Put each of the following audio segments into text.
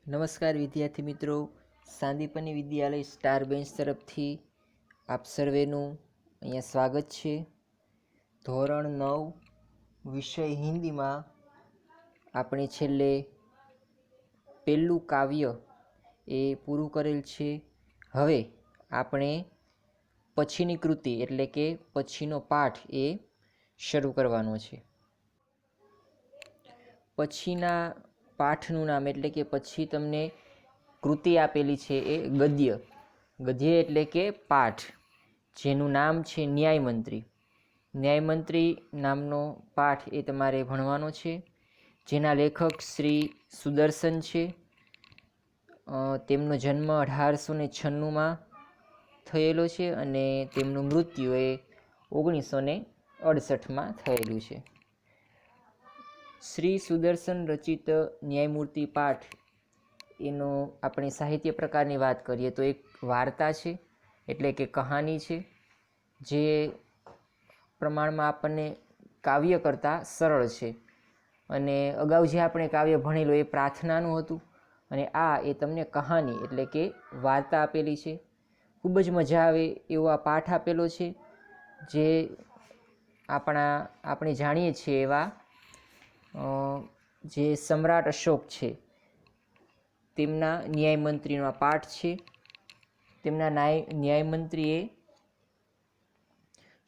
નમસ્કાર વિદ્યાર્થી મિત્રો, સાંદીપની વિદ્યાલય સ્ટાર બેન્ચ તરફથી આપ સર્વેનું અહીંયા સ્વાગત છે। ધોરણ 9 વિષય હિન્દીમાં આપણે છેલ્લે પહેલું કાવ્ય એ પૂરું કરેલ છે। હવે આપણે પછીની કૃતિ એટલે કે પછીનો પાઠ એ શરૂ કરવાનો છે। પછીના પાઠનું નામ એટલે કે પછી તમને કૃતિ આપેલી છે એ ગદ્ય એટલે કે પાઠ, જેનું નામ છે ન્યાયમંત્રી। ન્યાયમંત્રી નામનો પાઠ એ તમારે ભણવાનો છે, જેના લેખક શ્રી સુદર્શન છે। તેમનો જન્મ 1896માં થયેલો છે અને તેમનું મૃત્યુ એ 1968માં થયેલું છે। શ્રી સુદર્શન રચિત ન્યાયમૂર્તિ પાઠ એનો આપણે સાહિત્ય પ્રકારની વાત કરીએ તો એક વાર્તા છે, એટલે કે કહાની છે, જે પ્રમાણમાં આપણને કાવ્ય કરતાં સરળ છે। અને અગાઉ જે આપણે કાવ્ય ભણેલું એ પ્રાર્થનાનું હતું અને આ એ તમને કહાની એટલે કે વાર્તા આપેલી છે। ખૂબ જ મજા આવે એવો આ પાઠ આપેલો છે, જે આપણે જાણીએ છીએ એવા જે સમ્રાટ અશોક છે તેમના ન્યાયમંત્રીનો આ પાઠ છે। તેમના ન્યાયમંત્રી એ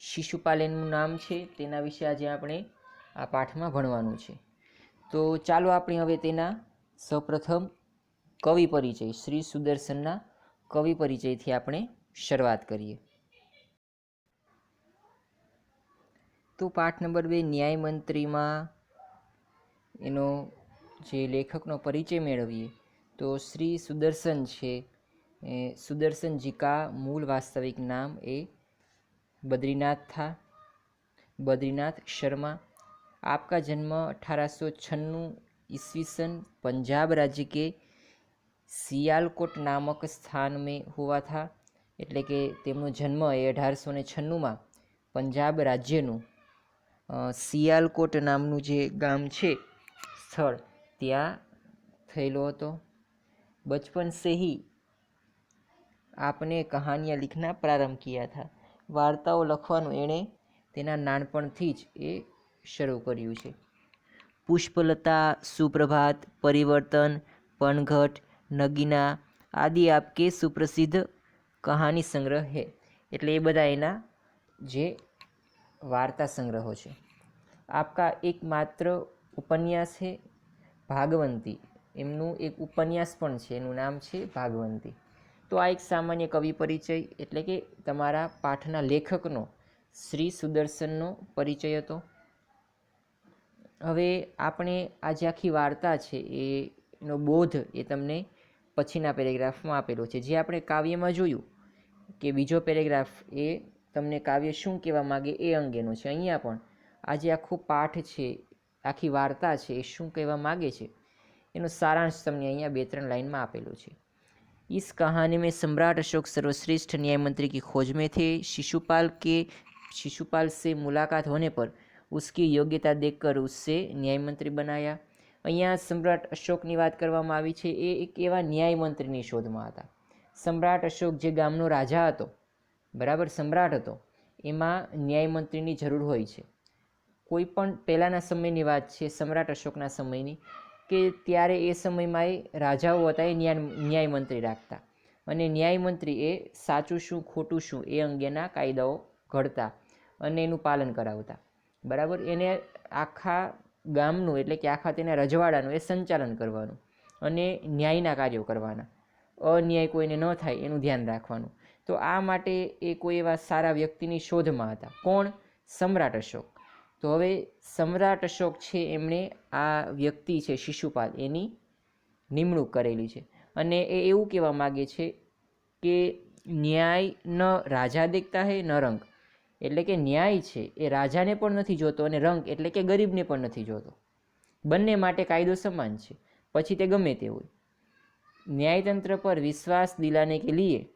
શિશુપાલ એનું નામ છે, તેના વિશે આજે આપણે આ પાઠમાં ભણવાનું છે। તો ચાલો આપણે હવે તેના સૌપ્રથમ કવિ પરિચય, શ્રી સુદર્શનના કવિ પરિચયથી આપણે શરૂઆત કરીએ। તો પાઠ નંબર 2 ન્યાયમંત્રીમાં એનો જે લેખકનો પરિચય મેળવીએ तो श्री सुदर्शन છે। सुदर्शन जी का मूल वास्तविक नाम ए बद्रीनाथ था, बद्रीनाथ शर्मा। आपका जन्म 1896 ईस्वी सन पंजाब राज्य के सियालकोट नामक स्थान में हुआ था। એટલે કે તેમનો જન્મ એ 1896માં પંજાબ રાજ્યનું સિયાલકોટ નામનું જે ગામ છે સ્થળ ત્યાં થયેલો હતો। बचपन से ही आपने कहानियाँ लिखना प्रारंभ किया था। वार्ताओं लखवानुं एणे तेना नानपणथी ज ए शरू कर्युं छे। पुष्पलता, सुप्रभात, परिवर्तन, पनघट, नगीना आदि आपके सुप्रसिद्ध कहानी संग्रह है। एटले ए बधा एना जे वार्ता संग्रहो छे। आपका एकमात्र उपन्यास है भागवंती। એમનું એક ઉપન્યાસ પણ છે, એનું નામ છે ભાગવંતી। તો આ એક સામાન્ય કવિ પરિચય એટલે કે તમારા પાઠના લેખકનો શ્રી સુદર્શનનો પરિચય હતો। હવે આપણે આ જે આખી વાર્તા છે એનો બોધ એ તમને પછીના પેરેગ્રાફમાં આપેલો છે। જે આપણે કાવ્યમાં જોયું કે બીજો પેરેગ્રાફ એ તમને કાવ્ય શું કહેવા માગે એ અંગેનો છે। અહીંયા પણ આ જે આખો પાઠ છે, આખી વાર્તા છે એ શું કહેવા માગે છે એનો सारांश तमने अहींया 2-3 लाइन में आपेलो छे। इस कहानी में सम्राट अशोक सर्वश्रेष्ठ न्यायमंत्री की खोज में थे। शिशुपाल से मुलाकात होने पर उसकी योग्यता देखकर उससे न्यायमंत्री बनाया। अहींया सम्राट अशोकनी वात करवामां आवी छे। ए एक एवा न्यायमंत्रीनी शोधमां हता। सम्राट अशोक जे गामनो राजा हतो, बराबर सम्राट हतो, एमां न्यायमंत्रीनी जरूर होय छे। कोई पण पहेलाना समयनी वात छे, सम्राट अशोकना समयनी, કે ત્યારે એ સમયમાં એ રાજાઓ હતા એ ન્યાયમંત્રી રાખતા અને ન્યાયમંત્રી એ સાચું શું ખોટું શું એ અંગેના કાયદાઓ ઘડતા અને એનું પાલન કરાવતા, બરાબર। એને આખા ગામનું એટલે કે આખા તેના રજવાડાનું એ સંચાલન કરવાનું અને ન્યાયના કાર્યો કરવાના, અન્યાય કોઈને ન થાય એનું ધ્યાન રાખવાનું। તો આ માટે એ કોઈ એવા સારા વ્યક્તિની શોધમાં હતા। કોણ? સમ્રાટ અશોક। તો હવે સમ્રાટ અશોક છે એમણે આ વ્યક્તિ છે શિશુપાલ એની નિમણૂક કરેલી છે અને એ એવું કહેવા માગે છે કે ન્યાય ન રાજા દેખતા હે ન રંગ, એટલે કે ન્યાય છે એ રાજાને પણ નથી જોતો અને રંગ એટલે કે ગરીબને પણ નથી જોતો। બંને માટે કાયદો સમાન છે, પછી તે ગમે તે હોય। न्यायतंत्र पर विश्वास दिलाने के लिए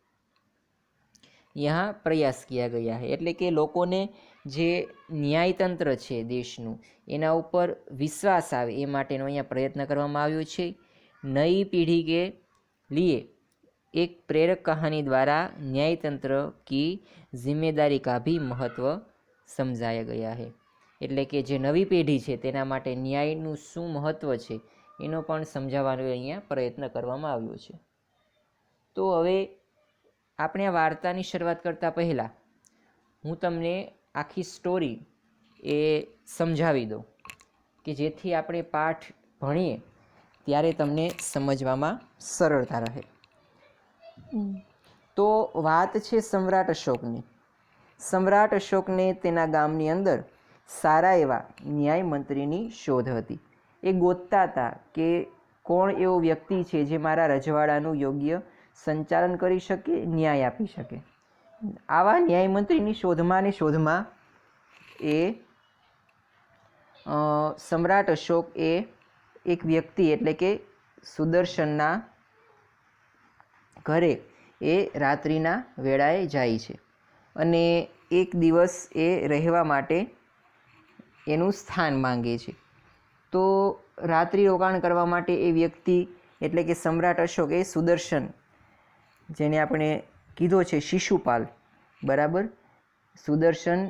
यहाँ प्रयास किया गया है। એટલે કે લોકોને જે ન્યાયતંત્ર છે દેશનું એના ઉપર વિશ્વાસ આવે એ માટેનો અહીંયા પ્રયત્ન કરવામાં આવ્યો છે। नई पीढ़ी के लिए एक प्रेरक कहानी द्वारा न्यायतंत्र की जिम्मेदारी का भी महत्व समझाया गया है। એટલે કે જે નવી પેઢી છે તેના માટે ન્યાયનું શું મહત્ત્વ છે એનો પણ સમજાવવાનો અહીંયા પ્રયત્ન કરવામાં આવ્યો છે। તો હવે આપણે આ વાર્તાની શરૂઆત કરતાં પહેલાં હું તમને આખી સ્ટોરી એ સમજાવી દઉં કે જેથી આપણે પાઠ ભણીએ ત્યારે તમને સમજવામાં સરળતા રહે। તો વાત છે સમ્રાટ અશોકની। સમ્રાટ અશોકને તેના ગામની અંદર સારા એવા ન્યાય મંત્રીની શોધ હતી। એ ગોતતા હતા કે કોણ એવો વ્યક્તિ છે જે મારા રજવાડાનું યોગ્ય સંચાલન કરી શકે, ન્યાય આપી શકે। આવા ન્યાય મંત્રીની શોધમાં એ સમ્રાટ અશોક એ એક વ્યક્તિ એટલે કે સુદર્શનના ઘરે એ રાત્રિના વેળાએ જાય છે અને એક દિવસ એ રહેવા માટે એનું સ્થાન માંગે છે। તો રાત્રિ રોકાણ કરવા માટે એ વ્યક્તિ એટલે કે સમ્રાટ અશોક એ સુદર્શન, જેને આપણે કીધો છે શિશુપાલ, બરાબર, સુદર્શન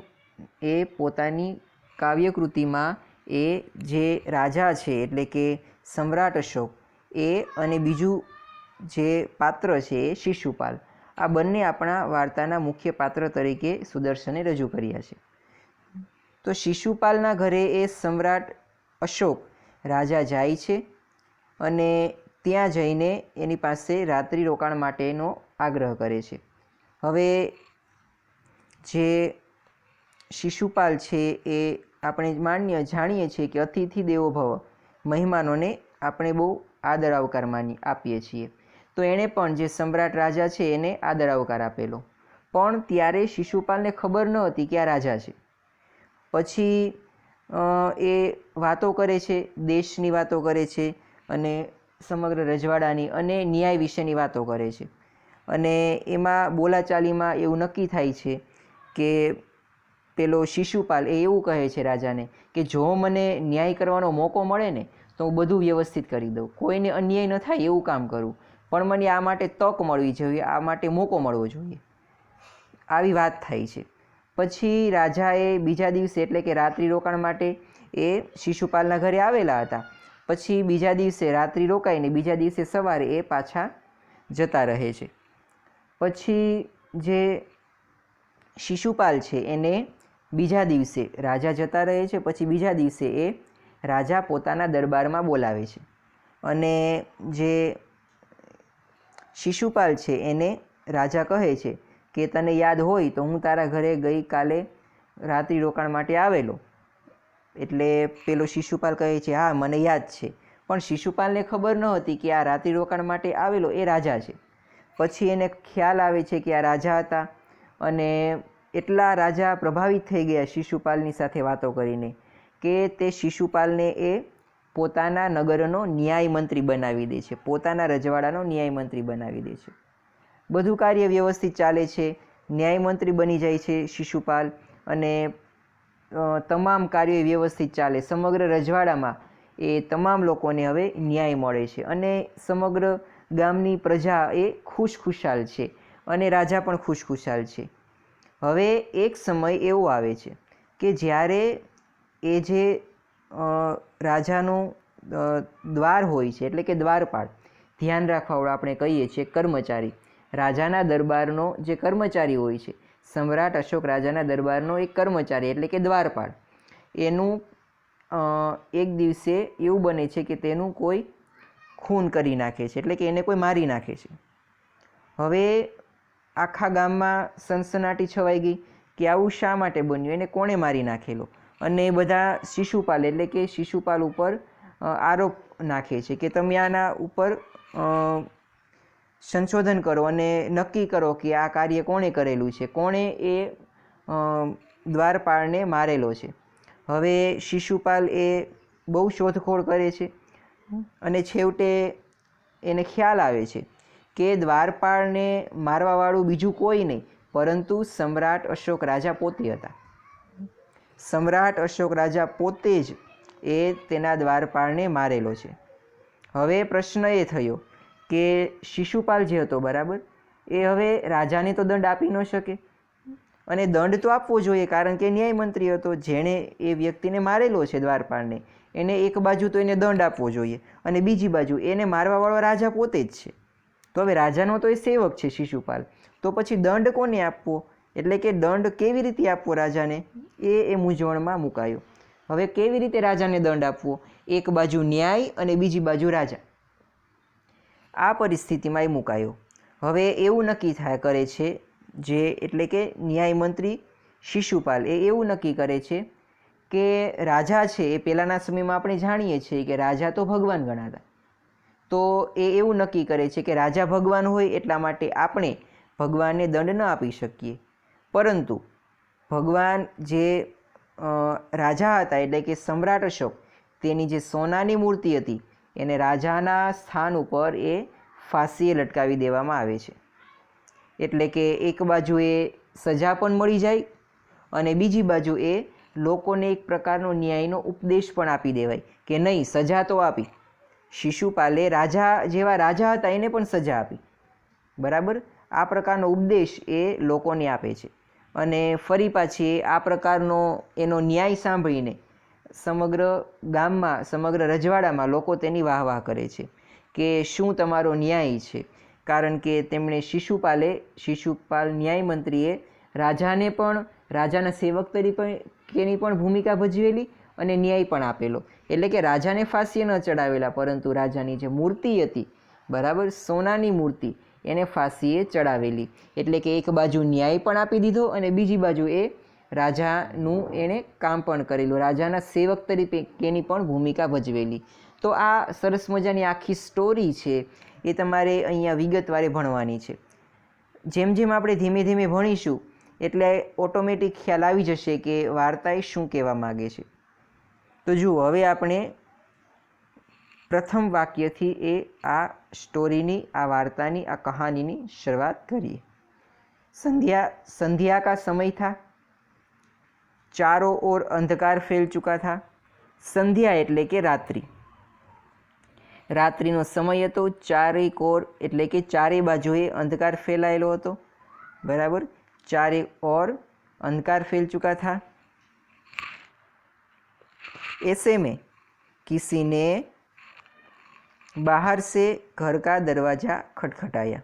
એ પોતાની કાવ્યકૃતિમાં એ જે રાજા છે એટલે કે સમ્રાટ અશોક એ અને બીજું જે પાત્ર છે એ શિશુપાલ, આ બંને આપણા વાર્તાના મુખ્ય પાત્ર તરીકે સુદર્શને રજૂ કર્યા છે। તો શિશુપાલના ઘરે એ સમ્રાટ અશોક રાજા જાય છે અને ત્યાં જઈને એની પાસે રાત્રિ રોકાણ માટેનો આગ્રહ કરે છે। હવે જે શિશુપાલ છે એ આપણે જાણીએ છીએ કે અતિથિ દેવો ભવ, મહેમાનોને આપણે બહુ આદર આવકાર આપીએ છીએ। તો એણે પણ જે સમ્રાટ રાજા છે એને આદર આવકાર આપેલો, પણ ત્યારે શિશુપાલને ખબર ન હતી કે આ રાજા છે। પછી એ વાતો કરે છે, દેશની વાતો કરે છે અને સમગ્ર રજવાડાની અને ન્યાય વિશેની વાતો કરે છે અને એમાં બોલાચાલીમાં એવું નક્કી થાય છે કે પેલો શિશુપાલ એ એવું કહે છે રાજાને કે જો મને ન્યાય કરવાનો મોકો મળે ને તો હું બધું વ્યવસ્થિત કરી દઉં, કોઈને અન્યાય ન થાય એવું કામ કરું, પણ મને આ માટે તક મળવી જોઈએ, આ માટે મોકો મળવો જોઈએ, આવી વાત થાય છે। પછી રાજાએ બીજા દિવસે એટલે કે રાત્રિ રોકાણ માટે એ શિશુપાલના ઘરે આવેલા હતા। પછી બીજા દિવસે રાત્રિ રોકાઈને બીજા દિવસે સવારે એ પાછા જતા રહે છે। પછી જે શિશુપાલ છે એને બીજા દિવસે રાજા જતા રહે છે, પછી બીજા દિવસે એ રાજા પોતાના દરબારમાં બોલાવે છે અને જે શિશુપાલ છે એને રાજા કહે છે કે તને યાદ હોય તો હું તારા ઘરે ગઈકાલે રાત્રિ રોકાણ માટે આવેલો। એટલે પેલો શિશુપાલ કહે છે હા મને યાદ છે, પણ શિશુપાલને ખબર ન હતી કે આ રાત્રિ રોકાણ માટે આવેલો એ રાજા છે। પછી એને ખ્યાલ આવે છે કે આ રાજા હતા અને એટલા રાજા પ્રભાવિત થઈ ગયા શિશુપાલની સાથે વાતો કરીને કે તે શિશુપાલને એ પોતાના નગરનો ન્યાય મંત્રી બનાવી દે છે, પોતાના રજવાડાનો ન્યાય મંત્રી બનાવી દે છે। બધું કાર્ય વ્યવસ્થિત ચાલે છે, ન્યાય મંત્રી બની જાય છે શિશુપાલ અને તમામ કાર્યો વ્યવસ્થિત ચાલે, સમગ્ર રજવાડામાં એ તમામ લોકોને હવે ન્યાય મળે છે અને સમગ્ર ગામની પ્રજા એ ખુશખુશાલ છે અને રાજા પણ ખુશખુશાલ છે। હવે એક સમય એવો આવે છે કે જ્યારે એ જે રાજાનું દ્વાર હોય છે એટલે કે દ્વારપાળ, ધ્યાન રાખવાવાળો આપણે કહીએ છીએ કર્મચારી, રાજાના દરબારનો જે કર્મચારી હોય છે, સમ્રાટ અશોક રાજાના દરબારનો એક કર્મચારી એટલે કે દ્વારપાળ, એનું એક દિવસે એવું બને છે કે તેનું કોઈ ખૂન કરી નાખે છે એટલે કે એને કોઈ મારી નાખે છે। હવે આખા ગામમાં સનસનાટી છવાઈ ગઈ કે આવું શા માટે બન્યું, એને કોણે મારી નાખેલો, અને બધા શિશુપાલ એટલે કે શિશુપાલ ઉપર આરોપ નાખે છે કે તમે આના ઉપર સંશોધન કરો અને નક્કી કરો કે આ કાર્ય કોણે કરેલું છે, કોણે એ દ્વારપાળને મારેલો છે। હવે શિશુપાલ એ બહુ શોધખોળ કરે છે અને છેવટે એને ખ્યાલ આવે છે કે દ્વારપાળને મારવાવાળું બીજું કોઈ નહીં પરંતુ સમ્રાટ અશોક રાજા પોતે હતા। સમ્રાટ અશોક રાજા પોતે જ એ તેના દ્વારપાળને મારેલો છે। હવે પ્રશ્ન એ થયો કે શિશુપાલ જે હતો બરાબર, એ હવે રાજાને તો દંડ આપી ન શકે, અને દંડ તો આપવો જોઈએ કારણ કે ન્યાયમંત્રી હતો, જેણે એ વ્યક્તિને મારેલો છે દ્વારપાળને, એને એક બાજુ તો એને દંડ આપવો જોઈએ અને બીજી બાજુ એને મારવાવાળો રાજા પોતે જ છે. તો હવે રાજાનો તો એ સેવક છે શિશુપાલ, તો પછી દંડ કોને આપવો, એટલે કે દંડ કેવી રીતે આપવો રાજાને, એ મૂંઝવણમાં મુકાયો. હવે કેવી રીતે રાજાને દંડ આપવો, એક બાજુ ન્યાય અને બીજી બાજુ રાજા, આ પરિસ્થિતિમાં એ મુકાયો. હવે એવું નક્કી કરે છે જે એટલે કે ન્યાયમંત્રી શિશુપાલ એ એવું નક્કી કરે છે કે રાજા છે એ પહેલાંના સમયમાં આપણે જાણીએ છીએ કે રાજા તો ભગવાન ગણાતા, તો એ એવું નક્કી કરે છે કે રાજા ભગવાન હોય એટલા માટે આપણે ભગવાનને દંડ ન આપી શકીએ, પરંતુ ભગવાન જે રાજા હતા એટલે કે સમ્રાટ અશોક, તેની જે સોનાની મૂર્તિ હતી એને રાજાના સ્થાન ઉપર એ ફાંસીએ લટકાવી દેવામાં આવે છે. એટલે કે એક બાજુ એ સજા પણ મળી જાય અને બીજી બાજુ એ લોકોને એક પ્રકારનો ન્યાયનો ઉપદેશ પણ આપી દેવાય કે નહીં, સજા તો આપી. શિશુપાલે રાજા જેવા રાજા હતા એને પણ સજા આપી, બરાબર. આ પ્રકારનો ઉપદેશ એ લોકોને આપે છે અને ફરી પાછી આ પ્રકારનો એનો ન્યાય સાંભળીને સમગ્ર ગામમાં, સમગ્ર રજવાડામાં લોકો તેની વાહ કરે છે કે શું તમારો ન્યાય છે, કારણ કે તેમણે શિશુપાલ ન્યાયમંત્રીએ રાજાને પણ રાજાના સેવક તરીકેની પણ ભૂમિકા ભજવેલી અને ન્યાય પણ આપેલો. એટલે કે રાજાને ફાંસીએ ન ચડાવેલા, પરંતુ રાજાની જે મૂર્તિ હતી બરાબર, સોનાની મૂર્તિ, એને ફાંસીએ ચડાવેલી. એટલે કે એક બાજુ ન્યાય પણ આપી દીધો અને બીજી બાજુ એ રાજાનું એણે કામ પણ કરેલું, રાજાના સેવક તરીકેની પણ ભૂમિકા ભજવેલી. તો આ સરસ મજાની આખી સ્ટોરી છે એ તમારે અહીંયા વિગતવારે ભણવાની છે. જેમ જેમ આપણે ધીમે ધીમે ભણીશું એટલે ઓટોમેટિક ખ્યાલ આવી જશે કે વાર્તાએ શું કહેવા માગે છે. તો જુઓ, હવે આપણે પ્રથમ વાક્યથી એ આ સ્ટોરીની, આ વાર્તાની, આ કહાનીની શરૂઆત કરીએ. संध्या का समय था, चारों ओर अंधकार फैल चुका था. संध्या એટલે કે રાત્રિ, રાત્રિનો સમય હતો. ચારેક ઓર એટલે કે ચારે બાજુએ અંધકાર ફેલાયેલો હતો, બરાબર. चारे ओर अंधकार फैल चुका था. ऐसे में किसी ने बाहर से घर का दरवाज़ा खटखटाया.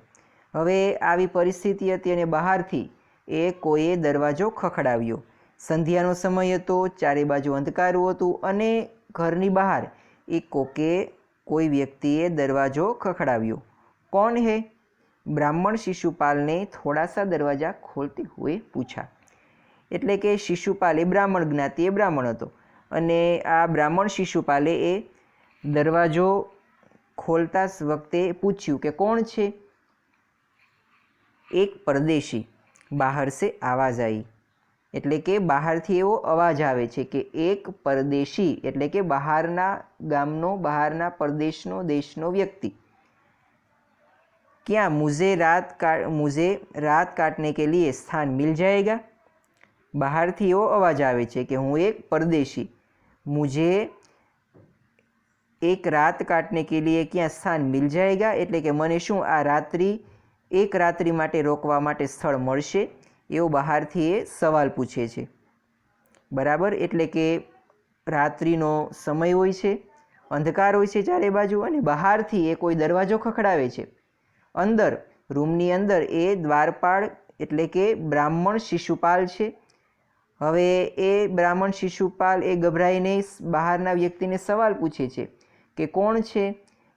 હવે આવી પરિસ્થિતિ હતી અને બહારથી એ કોઈએ દરવાજો ખખડાવ્યો. સંધ્યાનો સમય હતો, ચારે બાજુ અંધકારું હતું અને ઘરની બહાર કોઈ વ્યક્તિએ દરવાજો ખખડાવ્યો. कौन है? ब्राह्मण शिशुपाल ने थोड़ा सा दरवाजा खोलते हुए पूछा. એટલે કે શિશુપાલ એ બ્રાહ્મણ જ્ઞાતિ, એ બ્રાહ્મણ હતો અને આ બ્રાહ્મણ શિશુપાલે એ દરવાજો ખોલતા વખતે પૂછ્યું કે કોણ છે? એક પરદેશી. બહાર સે આવાજ આવી, એટલે કે બહારથી એવો અવાજ આવે છે કે એક પરદેશી એટલે કે બહારના ગામનો, બહારના પ્રદેશનો, દેશનો વ્યક્તિ. क्या मुझे रात काटने के लिए स्थान मिल जाएगा? બહારથી એવો અવાજ આવે છે કે હું એક પરદેશી, મુझे એક રાત કાટને કે લીએ ક્યાં સ્થાન મિલ જાયગા, એટલે કે મને શું આ એક રાત્રિ માટે રોકવા માટે સ્થળ મળશે? એવો બહારથી એ સવાલ પૂછે છે, બરાબર. એટલે કે રાત્રિનો સમય હોય છે, અંધકાર હોય છે ચારે બાજુ અને બહારથી એ કોઈ દરવાજો ખખડાવે છે. અંદર રૂમની અંદર એ દ્વારપાળ એટલે કે બ્રાહ્મણ શિશુપાલ છે. હવે એ બ્રાહ્મણ શિશુપાલ એ ગભરાઈને બહારના વ્યક્તિને સવાલ પૂછે છે કે કોણ છે?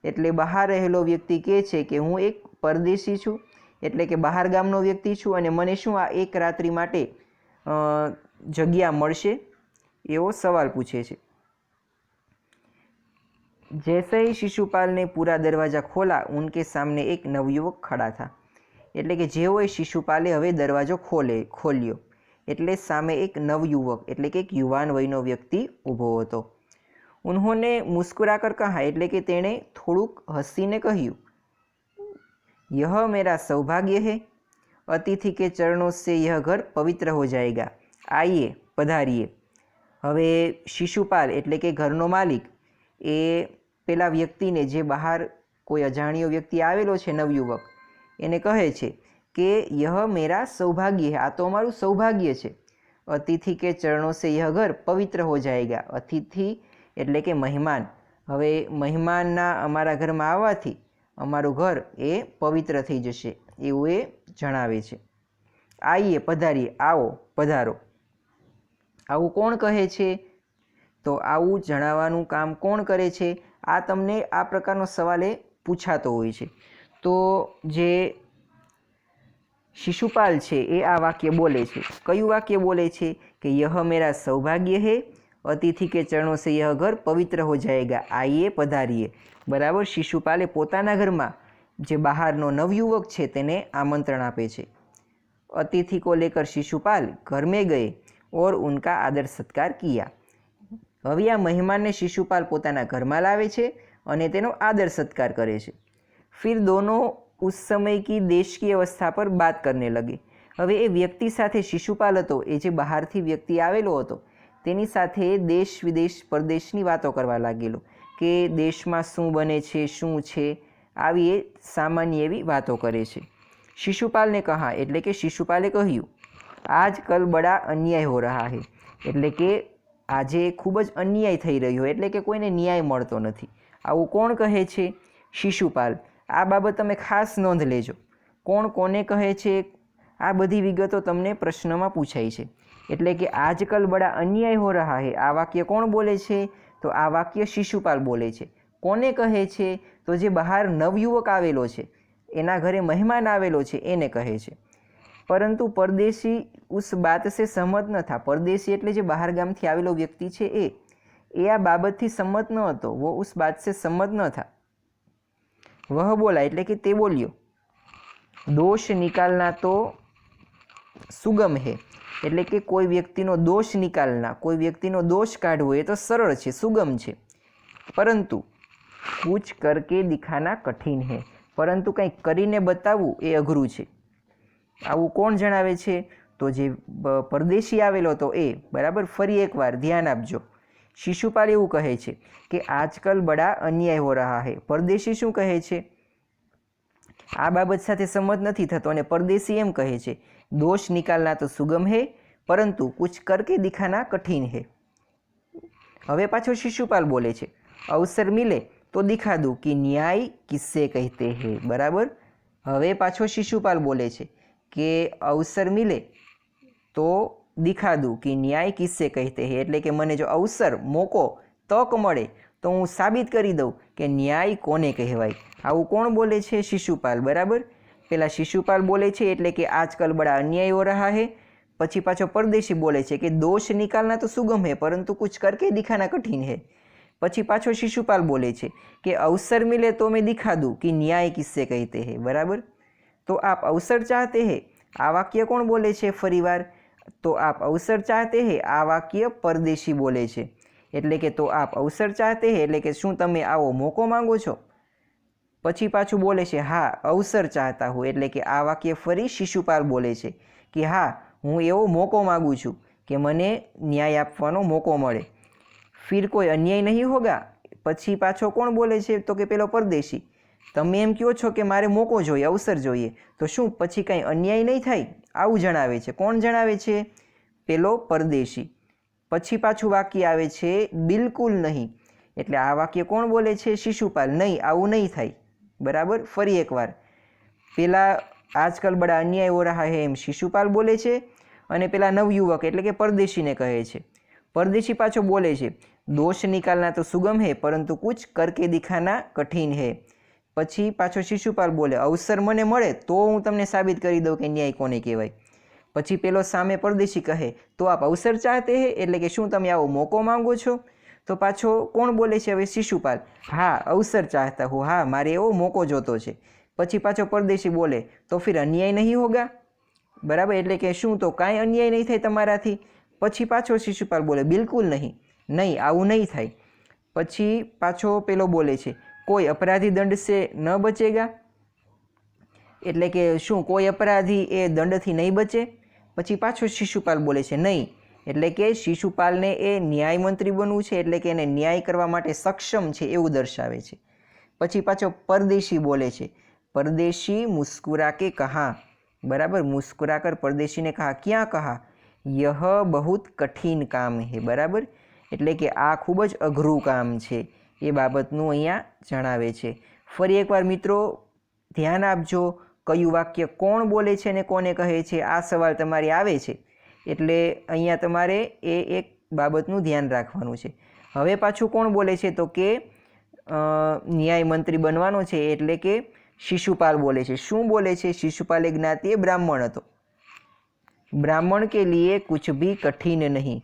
એટલે બહાર રહેલો વ્યક્તિ કહે છે કે હું એક પરદેશી છું, એટલે કે બહાર ગામનો વ્યક્તિ છું અને મને શું આ એક રાત્રિ માટે જગ્યા મળશે? એવો સવાલ પૂછે છે. जैसे ही शिशुपाल ने पूरा दरवाज़ा खोला उनके सामने एक नवयुवक खड़ा था. એટલે કે જેવો એ શિશુપાલે હવે દરવાજો ખોલ્યો એટલે સામે એક નવયુવક એટલે કે એક યુવાન વયનો વ્યક્તિ ઊભો હતો. ઉન્હોંને મુસ્કુરા કર કહા, એટલે કે તેણે થોડુંક હસીને કહ્યું, यह मेरा सौभाग्य है, अतिथि के चरणों से यह घर पवित्र हो जाएगा, आइए पधारिए. હવે શિશુપાલ એટલે કે ઘરનો માલિક એ પેલા વ્યક્તિને, જે બહાર કોઈ અજાણ્યો વ્યક્તિ આવેલો છે, નવયુવક, એને કહે છે કે યહ મેરા સૌભાગ્ય હે, આ તો અમારું સૌભાગ્ય છે. અતિથિ કે ચરણો સે યહ ઘર પવિત્ર હો જાયેગા. અતિથિ એટલે કે મહેમાન. હવે મહેમાનના અમારા ઘરમાં આવવાથી અમારું ઘર એ પવિત્ર થઈ જશે, એવું એ જણાવે છે. આઈએ પધારીએ, આવો પધારો. આવું કોણ કહે છે? તો આવું જણાવવાનું કામ કોણ કરે છે? આ તમને આ પ્રકારનો સવાલ એ પૂછાતો હોય છે. તો જે શિશુપાલ છે એ આ વાક્ય બોલે છે. કયું વાક્ય બોલે છે? કે યહ મેરા સૌભાગ્ય હે, અતિથિ કે ચરણો સે યહ ઘર પવિત્ર હો જાયેગા, આઈએ પધારીએ. બરાબર, શિશુપાલે પોતાના ઘરમાં જે બહારનો નવયુવક છે તેને આમંત્રણ આપે છે. અતિથિ को लेकर शिशुपाल घर में गए और उनका आदर सत्कार किया. હવે આ મહેમાનને શિશુપાલ પોતાના ઘરમાં લાવે છે અને તેનો આદર સત્કાર કરે છે. फिर दोनों उस समय की देश की अवस्था पर बात करने लगे. હવે એ વ્યક્તિ સાથે, શિશુપાલ હતો એ જે બહારથી વ્યક્તિ આવેલો હતો તેની સાથે દેશ વિદેશ પરદેશની વાતો કરવા લાગેલો, કે દેશમાં શું બને છે, શું છે, આવી એ સામાન્ય એવી વાતો કરે છે. શિશુપાલને કહા એટલે કે શિશુપાલે કહ્યું, આજકલ બડા અન્યાય હો રહા હે, એટલે કે આજે ખૂબ જ અન્યાય થઈ રહ્યો, એટલે કે કોઈને ન્યાય મળતો નથી. આવું કોણ કહે છે? શિશુપાલ. આ બાબત તમે ખાસ નોંધ લેજો. કોણ કોને કહે છે? આ બધી વિગતો તમને પ્રશ્નમાં પૂછાય છે. એટલે કે આજકલ બડા અન્યાય હો રહા હે, આ વાક્ય કોણ બોલે છે? તો આ વાક્ય શિશુપાલ બોલે છે. કોને કહે છે? તો જે બહાર નવયુવક આવેલો છે, એના ઘરે મહેમાન આવેલો છે, એને કહે છે. પરંતુ પરદેશી ઉસ બાત સે સહમત ન થા. પરદેશી એટલે જે બહાર ગામથી આવેલો વ્યક્તિ છે એ આ બાબતથી સંમત ન હતો. વો ઉસ બાત સે સંમત ન થા. વહ બોલા એટલે કે તે બોલ્યો, દોષ નિકાલના તો સુગમ હે, એટલે કે કોઈ વ્યક્તિનો દોષ નિકાલના, કોઈ વ્યક્તિનો દોષ કાઢવો એ તો સરળ છે, સુગમ છે. પરંતુ કુછ કરકે દિખાના કઠિન હે, પરંતુ કંઈક કરીને બતાવવું એ અઘરું છે. આવું કોણ જણાવે છે? તો જે પરદેશી આવેલો હતો એ. બરાબર, ફરી એકવાર ધ્યાન આપજો. શિશુપાલ એવું કહે છે કે આજકલ બડા અન્યાય હો રહા હે. પરદેશી શું કહે છે? આ બાબત સાથે સંમત નથી થતો અને પરદેશી એમ કહે છે, દોષ નિકાલના તો સુગમ હે પરંતુ કુછ કરકે દિખાના કઠિન હે. હવે પાછો શિશુપાલ બોલે છે, અવસર મિલે તો દિખા દઉં કે ન્યાય કિસ્સે કહેતે હે. બરાબર, હવે પાછો શિશુપાલ બોલે છે કે અવસર મિલે તો દિખા દઉં કે ન્યાય કિસ્સે કહેતે હે, એટલે કે મને જો અવસર, મોકો, તક મળે તો હું સાબિત કરી દઉં કે ન્યાય કોને કહેવાય. આવું કોણ બોલે છે? શિશુપાલ. બરાબર, પેલા શિશુપાલ બોલે છે એટલે કે આજકલ બડા અન્યાય હો રહા હે. પછી પાછો પરદેશી બોલે છે કે દોષ નિકાલના તો સુગમ હે પરંતુ કુછ કરકે દિખાના કઠિન હે. પછી પાછો શિશુપાલ બોલે છે કે અવસર મિલે તો મેં દિખા દઉં કે ન્યાય કિસ્સે કહેતે હે. બરાબર, તો આપ અવસર ચાહતે હે, આ વાક્ય કોણ બોલે છે? ફરીવાર, તો આપ અવસર ચાહતે હે, આ વાક્ય પરદેશી બોલે છે. એટલે કે તો આપ અવસર ચાહતે હે એટલે કે શું તમે આવો મોકો માંગો છો? પછી પાછું બોલે છે હા અવસર ચાહતા હું, એટલે કે આ વાક્ય ફરી શિશુપાલ બોલે છે કે હા હું એવો મોકો માગું છું કે મને ન્યાય આપવાનો મોકો મળે. ફિર કોઈ અન્યાય નહીં હોગા. પછી પાછો કોણ બોલે છે? તો કે પેલો પરદેશી, તમે એમ કહો છો કે મારે મોકો જોઈએ, અવસર જોઈએ, તો શું પછી કંઈ અન્યાય નહીં થાય? આવું જણાવે છે. કોણ જણાવે છે? પેલો પરદેશી. પછી પાછું વાક્ય આવે છે બિલકુલ નહીં, એટલે આ વાક્ય કોણ બોલે છે? શિશુપાલ. નહીં, આવું નહીં થાય. બરાબર, ફરી એકવાર, પેલા આજકલ બડા અન્યાય હો રહા હે એમ શિશુપાલ બોલે છે અને પેલા નવયુવક એટલે કે પરદેશીને કહે છે. પરદેશી પાછો બોલે છે દોષ નિકાલના તો સુગમ હે પરંતુ કુછ કરકે દિખાના કઠિન હે. પછી પાછો શિશુપાલ બોલે અવસર મને મળે તો હું તમને સાબિત કરી દઉં કે ન્યાય કોને કહેવાય. પછી પેલો સામે પરદેશી કહે તો આપ અવસર ચાહતે હે, એટલે કે શું તમે આવો મોકો માંગો છો? તો પાછો કોણ બોલે છે હવે? શિશુપાલ. હા અવસર ચાહતા હું, હા મારે એવો મોકો જોતો છે. પછી પાછો પરદેશી બોલે તો ફિર અન્યાય નહીં હોગા. બરાબર, એટલે કે શું તો કાંઈ અન્યાય નહીં થાય તમારાથી? પછી પાછો શિશુપાલ બોલે બિલકુલ નહીં, નહીં આવું નહીં થાય. પછી પાછો પેલો બોલે છે કોઈ અપરાધી દંડ સે ન બચેગા, એટલે કે શું કોઈ અપરાધી એ દંડથી નહીં બચે? પછી પાછો શિશુપાલ બોલે છે નહીં, એટલે કે શિશુપાલને એ ન્યાય મંત્રી બનવું છે, એટલે કે એને ન્યાય કરવા માટે સક્ષમ છે એવું દર્શાવે છે. પછી પાછો પરદેશી બોલે છે, પરદેશી મુસ્કુરા કે કહા, બરાબર, મુસ્કુરા કર પરદેશી ને કહા, ક્યાં કહા, યહ બહુત કઠિન કામ હે, બરાબર, એટલે કે આ ખૂબ જ અઘરું કામ છે એ બાબતનું અહીંયા જણાવે છે. ફરી એકવાર મિત્રો ધ્યાન આપજો, કયું વાક્ય કોણ બોલે છે ને કોને કહે છે, આ સવાલ તમારે આવે છે, એટલે અહીંયા તમારે એ એક બાબતનું ધ્યાન રાખવાનું છે. હવે પાછું કોણ બોલે છે, તો કે ન્યાય મંત્રી બનવાનો છે, એટલે કે શિશુપાલ બોલે છે. શું બોલે છે? શિશુપાલ એક જ્ઞાતિએ બ્રાહ્મણ હતો. બ્રાह्मण के लिए कुछ भी कठिन नहीं,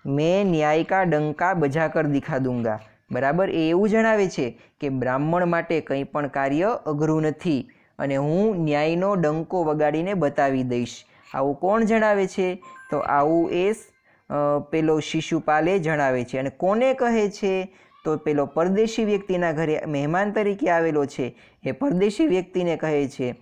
मैं न्याय का डंका बजा कर दिखा दूंगा, બરાબર. એ એવું જણાવે છે કે બ્રાહ્મણ માટે કંઈ પણ કાર્ય અઘરું નથી અને હું ન્યાયનો ડંકો વગાડીને બતાવી દઈશ. આવું કોણ જણાવે છે? તો આવું એ પેલો શિશુપાલે જણાવે છે. અને કોને કહે છે? તો પેલો પરદેશી વ્યક્તિના ઘરે મહેમાન તરીકે આવેલો છે એ પરદેશી વ્યક્તિને કહે છે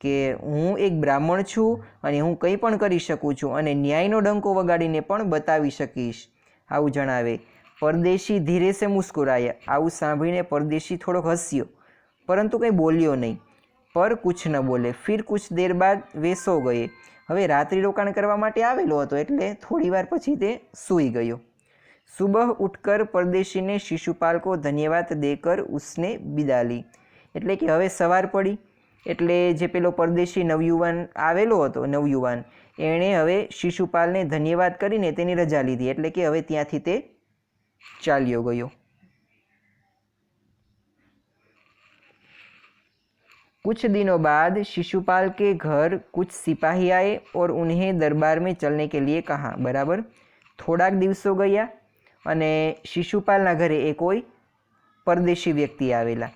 કે હું એક બ્રાહ્મણ છું અને હું કંઈ પણ કરી શકું છું અને ન્યાયનો ડંકો વગાડીને પણ બતાવી શકીશ, આવું જણાવે. પરદેશી ધીરે સે મુસ્કુરાયા, આવું સાંભળીને પરદેશી થોડોક હસ્યો પરંતુ કંઈ બોલ્યો નહીં. પર કુછ ન બોલે. ફિર કુછ દેર બાદ વે સો ગયે. હવે રાત્રિ રોકાણ કરવા માટે આવેલો હતો એટલે થોડી વાર પછી તે સૂઈ ગયો. સુબહ ઉઠકર પરદેશીને શિશુપાલ કો ધન્યવાદ દેકર ઉસને વિદા લી. એટલે કે હવે સવાર પડી એટલે જે પેલો પરદેશી નવયુવાન આવેલો હતો, નવયુવાન, એણે હવે શિશુપાલને ધન્યવાદ કરીને તેની રજા લીધી, એટલે કે હવે ત્યાંથી તે ચાલ્યો ગયો. कुछ दिनों बाद शिशुपाल के घर कुछ सिपाही आए और उन्हें दरबार में चलने के लिए कहा, बराबर. થોડાક દિવસો ગયા અને શિશુપાલના ઘરે એ કોઈ પરદેશી વ્યક્તિ આવેલા.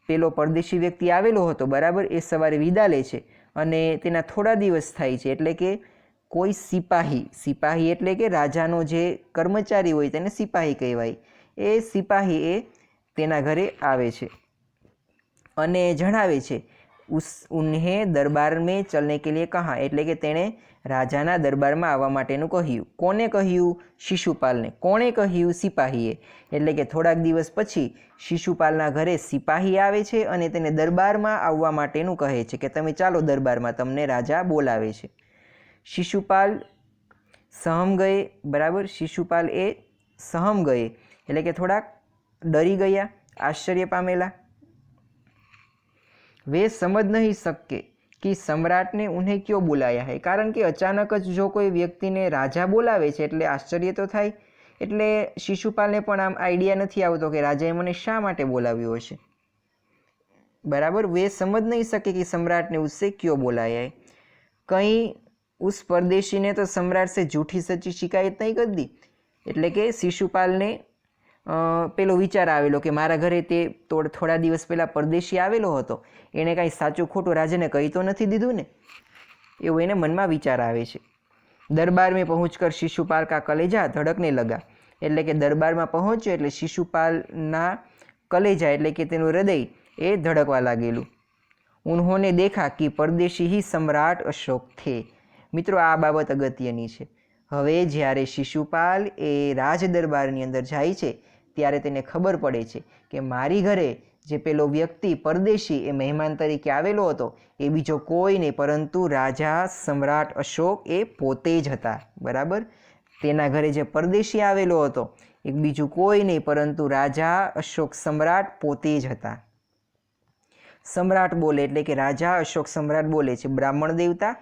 પેલો પરદેશી વ્યક્તિ આવેલો હતો, બરાબર, એ સવારે વિદા લે છે અને તેના થોડા દિવસ થાય છે, એટલે કે કોઈ સિપાહી, સિપાહી એટલે કે રાજાનો જે કર્મચારી હોય તેને સિપાહી કહેવાય, એ સિપાહી એ તેના ઘરે આવે છે અને જણાવે છે ઉન્હે દરબાર મેં ચલને કે લીએ કહા, એટલે કે તેણે રાજાના દરબારમાં આવવા માટેનું કહ્યું. કોને કહ્યું? શિશુપાલને. કોણે કહ્યું? સિપાહીએ. એટલે કે થોડાક દિવસ પછી શિશુપાલના ઘરે સિપાહી આવે છે અને તેને દરબારમાં આવવા માટેનું કહે છે કે તમે ચાલો દરબારમાં, તમને રાજા બોલાવે છે. શિશુપાલ સહમ ગયે, બરાબર. શિશુપાલ એ સહમ ગયે એટલે કે થોડાક ડરી ગયા, આશ્ચર્ય પામેલા. वे समझ नहीं सके कि सम्राट ने उन्हें क्यों बुलाया है, કારણ કે અચાનક જ જો કોઈ વ્યક્તિને રાજા બોલાવે છે એટલે આશ્ચર્ય તો થાય. એટલે શિશુપાલને પણ આમ આઈડિયા નથી આવતો કે રાજાએ મને શા માટે બોલાવ્યો હશે, બરાબર. वे समझ नहीं सके कि सम्राट ने उससे क्यों बुलाया है. कहीं उस परदेशी ने तो सम्राट से झूठी सच्ची शिकायत नहीं कर दी. એટલે કે શિશુપાલને પેલો વિચાર આવેલો કે મારા ઘરે તે થોડા દિવસ પહેલાં પરદેશી આવેલો હતો, એણે કાંઈ સાચું ખોટું રાજાને કહી તો નથી દીધું ને, એવું એને મનમાં વિચાર આવે છે. દરબાર મેં પહોંચકર શિશુપાલ કા કલેજા ધડકને લગા. એટલે કે દરબારમાં પહોંચ્યો એટલે શિશુપાલના કલેજા એટલે કે તેનું હૃદય એ ધડકવા લાગેલું. ઉન્હોને દેખા કે પરદેશી હી સમ્રાટ અશોક થે. મિત્રો આ બાબત અગત્યની છે. હવે જ્યારે શિશુપાલ એ રાજ દરબારની અંદર જાય છે ત્યારે તેને ખબર પડે છે કે મારી ઘરે જે પેલો વ્યક્તિ પરદેશી એ મહેમાન તરીકે આવેલો હતો એ બીજો કોઈ નહીં પરંતુ રાજા સમ્રાટ અશોક એ પોતે જ હતા, બરાબર. તેના ઘરે જે પરદેશી આવેલો હતો એ બીજું કોઈ નહીં પરંતુ રાજા અશોક સમ્રાટ પોતે જ હતા. સમ્રાટ બોલે એટલે કે રાજા અશોક સમ્રાટ બોલે છે. બ્રાહ્મણ દેવતા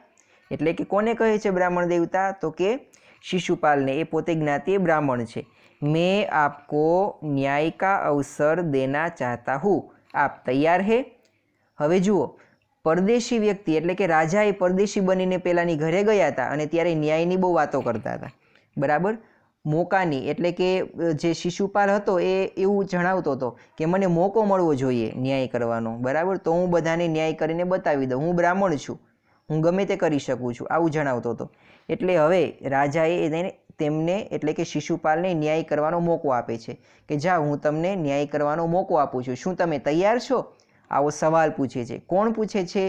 એટલે કે કોને કહે છે બ્રાહ્મણ દેવતા? તો કે શિશુપાલને. એ પોતે જ્ઞાતિએ બ્રાહ્મણ છે. मैं आपको न्याय का अवसर देना चाहता हूँ, आप तैयार है? હવે જુઓ, પરદેશી વ્યક્તિ એટલે કે રાજા એ પરદેશી બનીને પેલાની ઘરે ગયા હતા અને ત્યારે ન્યાયની બહુ વાતો કરતા હતા, બરાબર. મોકાની એટલે કે જે શિશુપાલ હતો એ એવું જણાવતો હતો કે મને મોકો મળવો જોઈએ ન્યાય કરવાનો, બરાબર. તો હું બધાને ન્યાય કરીને બતાવી દઉં, હું બ્રાહ્મણ છું, હું ગમે તે કરી શકું છું, આવું જણાવતો હતો. એટલે હવે રાજાએ તેમને એટલે કે શિશુપાલને ન્યાય કરવાનો મોકો આપે છે કે જા હું તમને ન્યાય કરવાનો મોકો આપું છું, શું તમે તૈયાર છો? આવો સવાલ પૂછે છે. કોણ પૂછે છે?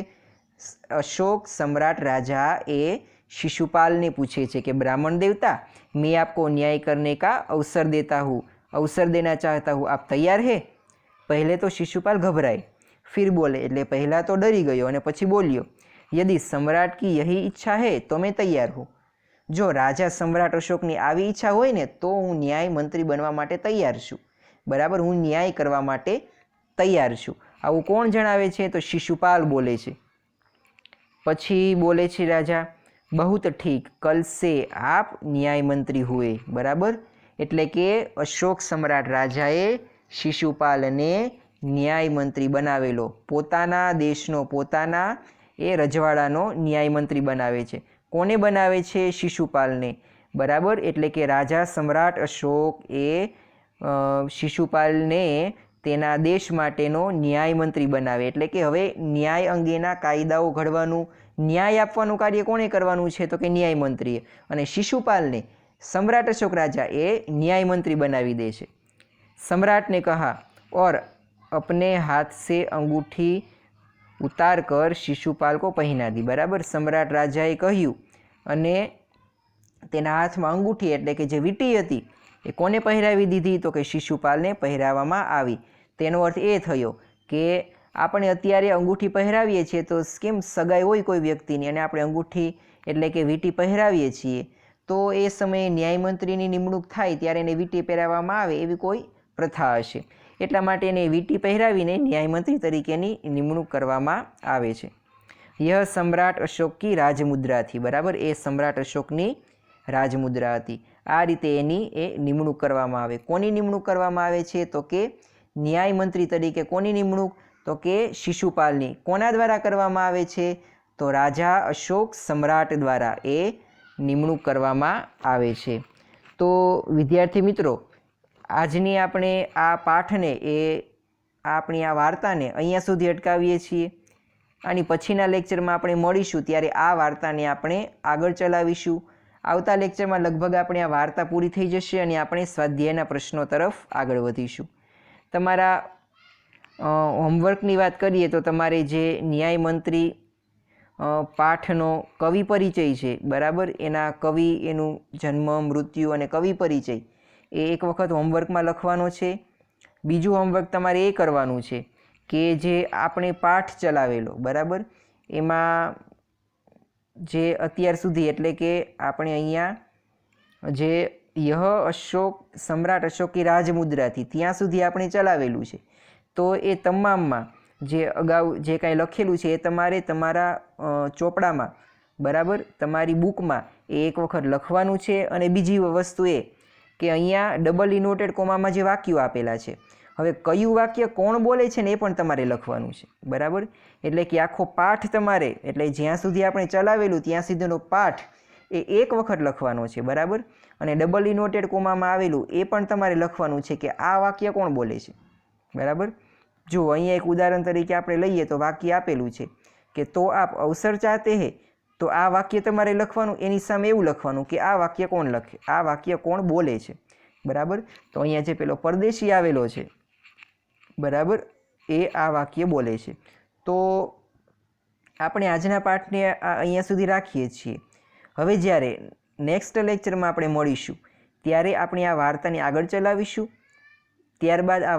અશોક સમ્રાટ રાજા એ शिशुपाल ने पूछे छे कि ब्राह्मण देवता, मैं आपको न्याय करने का अवसर देना चाहता हूँ, आप तैयार है? पहले तो शिशुपाल घबराए, फिर बोले, એટલે પહેલા તો ડરી ગયો અને પછી બોલ્યો, यदि सम्राट की यही इच्छा है तो मैं तैयार हूँ। जो राजा सम्राट अशोकनी આવી ઈચ્છા હોય ને તો હું ન્યાય મંત્રી બનવા માટે તૈયાર છું। બરાબર, હું ન્યાય કરવા માટે તૈયાર છું। આવું કોણ જણાવે છે? તો શિશુપાલ બોલે છે। પછી બોલે છે રાજા, बहुत ठीक, कल से आप न्याय मंत्री हुए। बराबर, એટલે કે અશોક સમ્રાટ રાજાએ શિશુપાલને ન્યાય મંત્રી બનાવેલો, પોતાના દેશનો, પોતાના એ રજવાડાનો ન્યાય મંત્રી બનાવે છે। કોને બનાવે છે? શિશુપાલને। બરાબર, એટલે કે રાજા સમ્રાટ અશોક એ શિશુપાલને તેના દેશ માટેનો ન્યાય મંત્રી બનાવે, એટલે કે હવે ન્યાય અંગેના કાયદાઓ ઘડવાનું, ન્યાય આપવાનું કાર્ય કોણે કરવાનું છે? તો કે ન્યાય મંત્રીએ। અને શિશુપાલને सम्राट अशोक राजा ए न्याय मंत्री बनावी दे छे। सम्राट ने कहा और अपने हाथ से अंगूठी उतार कर शिशुपाल को पहना दी। बराबर, सम्राट राजाए कह्यु अने तेना हाथ में अंगूठी एटले के जे वीटी हती ए कोने पहेरावी दीधी? तो के शिशुपालने पहेरावामां आवी। तेनो अर्थ ए थयो के આપણે અત્યારે અંગૂઠી પહેરાવીએ છીએ તો કેમ સગાઈ હોય કોઈ વ્યક્તિની અને આપણે અંગૂઠી એટલે કે વીંટી પહેરાવીએ છીએ, તો એ સમયે ન્યાયમંત્રીની નિમણૂક થાય ત્યારે એને વીંટી પહેરાવવામાં આવે એવી કોઈ પ્રથા હશે, એટલા માટે એને વીંટી પહેરાવીને ન્યાયમંત્રી તરીકેની નિમણૂક કરવામાં આવે છે। यह सम्राट अशोक की राजमुद्रा थी। बराबर, ए सम्राट अशोकनी राजमुद्रा हती। आ रीते एनी ए निमणूक करवामां आवे। कोनी निमणूक करवामां आवे छे? तो के न्यायमंत्री तरीके कोनी निमणूक? तो के शिशुपालनी। कोना द्वारा करवामां आवे छे? तो राजा अशोक सम्राट द्वारा ए निमणूक करवामां आवे छे। तो विद्यार्थी मित्रों, आजनी आपणे आ पाठने ए आपणी आ वार्ताने अहींया सुधी अटकावीए छीए। आनी पछीना लेक्चरमां आपणे मळीशुं त्यारे आ वार्ताने आपणे आगळ चलावीशुं। आवता लेक्चरमां लगभग आपणे आ वार्ता पूरी थई जशे અને આપણે સ્વાધ્યાયના પ્રશ્નો તરફ આગળ વધીશું। તમારા હોમવર્કની વાત કરીએ તો તમારે જે ન્યાય મંત્રી પાઠનો કવિ પરિચય છે, બરાબર, એના કવિ, એનું જન્મ, મૃત્યુ અને કવિ પરિચય એ એક વખત હોમવર્કમાં લખવાનો છે। બીજું હોમવર્ક તમારે એ કરવાનું છે કે જે આપણે પાઠ ચલાવેલો, બરાબર, એમાં જે અત્યાર સુધી એટલે કે આપણે અહીંયા જે यह अशोक सम्राट अशोक की राजमुद्रा थी ત્યાં સુધી આપણે ચલાવેલું છે, તો એ તમામમાં જે અગાઉ જે કાંઈ લખેલું છે એ તમારે તમારા ચોપડામાં, બરાબર, તમારી બુકમાં એ એક વખત લખવાનું છે। અને બીજી વસ્તુ એ કે અહીંયા ડબલ ઇનવર્ટેડ કોમામાં જે વાક્યો આપેલા છે, હવે કયું વાક્ય કોણ બોલે છે ને એ પણ તમારે લખવાનું છે। બરાબર, એટલે કે આખો પાઠ તમારે, એટલે જ્યાં સુધી આપણે ચલાવેલું ત્યાં સુધીનો પાઠ એ એક વખત લખવાનો છે। બરાબર, અને ડબલ ઇનવર્ટેડ કોમામાં આવેલું એ પણ તમારે લખવાનું છે કે આ વાક્ય કોણ બોલે છે। બરાબર, જો અહીંયા એક ઉદાહરણ તરીકે આપણે લઈએ તો વાક્ય આપેલું છે કે તો આપ અવસર ચાહતે હે, તો આ વાક્ય તમારે લખવાનું, એની સામે એવું લખવાનું કે આ વાક્ય કોણ લખે, આ વાક્ય કોણ બોલે છે। બરાબર, તો અહીંયા જે પેલો પરદેશી આવેલો છે, બરાબર, એ આ વાક્ય બોલે છે। તો આપણે આજના પાઠને અહીંયા સુધી રાખીએ છીએ। હવે જ્યારે નેક્સ્ટ લેક્ચરમાં આપણે મળીશું ત્યારે આપણે આ વાર્તાને આગળ ચલાવીશું। ત્યારબાદ આ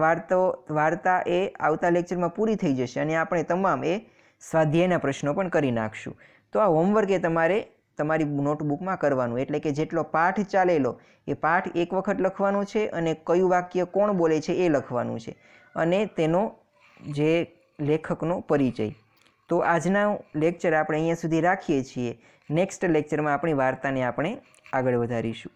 વાર્તા એ આવતા લેક્ચરમાં પૂરી થઈ જશે અને આપણે તમામ એ સ્વાધ્યાયના પ્રશ્નો પણ કરી નાખશું। તો આ હોમવર્ક એ તમારે તમારી નોટબુકમાં કરવાનું, એટલે કે જેટલો પાઠ ચાલેલો એ પાઠ એક વખત લખવાનો છે અને કયું વાક્ય કોણ બોલે છે એ લખવાનું છે અને તેનો જે લેખકનો પરિચય। તો આજના લેક્ચર આપણે અહીંયા સુધી રાખીએ છીએ। નેક્સ્ટ લેક્ચરમાં આપણી વાર્તાને આપણે આગળ વધારીશું।